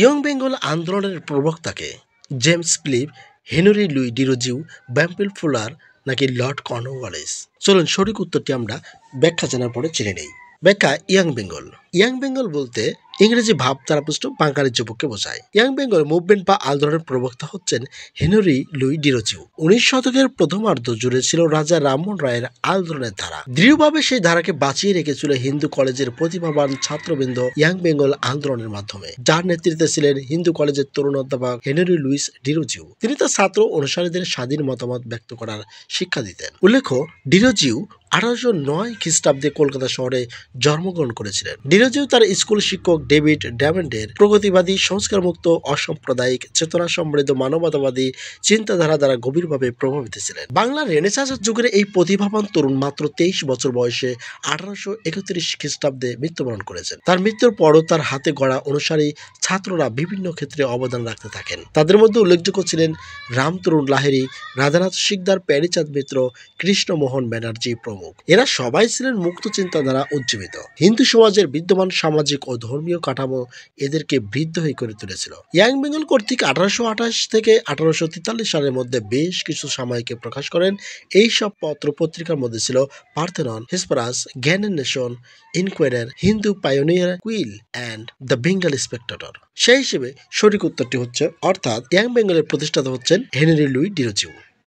Young Bengal আন্দোলনের প্রবক্তাকে James Philip, Henry Louis Derozio, Bampfylde Fuller নাকি লর্ড কর্নওয়ালিস? চলুন সঠিক উত্তরটি আমরা ব্যাখ্যা জানার পরে জেনে নেই। ব্যাখ্যা: ইয়াং বেঙ্গল। ইয়াং বেঙ্গল বলতে ইংরেজি ভাব দ্বারাপুষ্ট বাঙালি যুবককে বোঝায়। ইয়াং বেঙ্গল মুভমেন্ট বা আন্দোলনের প্রবক্তা হচ্ছেন হেনরি লুই ডিরোজিও। 19 শতকের প্রথমার্ধ জুড়ে ছিল রাজা রামমোহন রায়ের আন্দোলনের ধারা। দৃঢ়ভাবে সেই ধারাকে বাঁচিয়ে রেখেছিল হিন্দু কলেজের প্রতিভাবান ছাত্রবৃন্দ ইয়াং বেঙ্গল আন্দোলনের মাধ্যমে, যার নেতৃত্বে ছিলেন হিন্দু কলেজের তরুণ অধ্যাপক হেনরি লুইস ডিরোজিও। তিনি তার ছাত্র অনুসারীদের স্বাধীন মতামত ব্যক্ত করার শিক্ষা দিতেন। উল্লেখ্য, ডিরোজিও 1809 খ্রিস্টাব্দে কলকাতা শহরে জন্মগ্রহণ করেছিলেন। ডিরোজিও তার স্কুল শিক্ষক ডেভিড ড্যামন্ডের প্রগতিবাদী, সংস্কারমুক্ত, অসাম্প্রদায়িক, চেতনা সমৃদ্ধ, মানবতাবাদী চিন্তাধারা দ্বারা গভীরভাবে প্রভাবিত ছিলেন। বাংলার রেনেসাঁস যুগের এই প্রতিভাবান তরুণ মাত্র 23 বছর বয়সে 1831 খ্রিস্টাব্দে মৃত্যুবরণ করেছেন। তার মৃত্যুর পরও তার হাতে গড়া অনুসারী ছাত্ররা বিভিন্ন ক্ষেত্রে অবদান রাখতে থাকেন। তাদের মধ্যে উল্লেখযোগ্য ছিলেন রামতরুণ লাহিড়ী, রাধানাথ শিকদার, প্যারীচাঁদ মিত্র, কৃষ্ণমোহন ব্যানার্জি প্রমুখ। এরা সবাই ছিলেন মুক্ত চিন্তাধারা উজ্জীবিত। হিন্দু সমাজের বিদ্যমান সামাজিক ও ধর্মীয় কাঠামো এদেরকে বিদ্রোহী করে তুলেছিল। ইয়াং বেঙ্গল কর্তৃক 1828 থেকে 1843 সালের মধ্যে বেশ কিছু সাময়িকী প্রকাশ করেন। এই সব পত্র পত্রিকার মধ্যে ছিল পার্থেনন, হেসপারাস, জ্ঞানের নেশন, Enquirer, Hindu Pioneer, Quill and the Bengal Spectator. সেই হিসেবে সঠিক উত্তরটি হচ্ছে, অর্থাৎ ইয়াং বেঙ্গলের প্রতিষ্ঠাতা হচ্ছেন হেনরি লুই ডিরোজিও।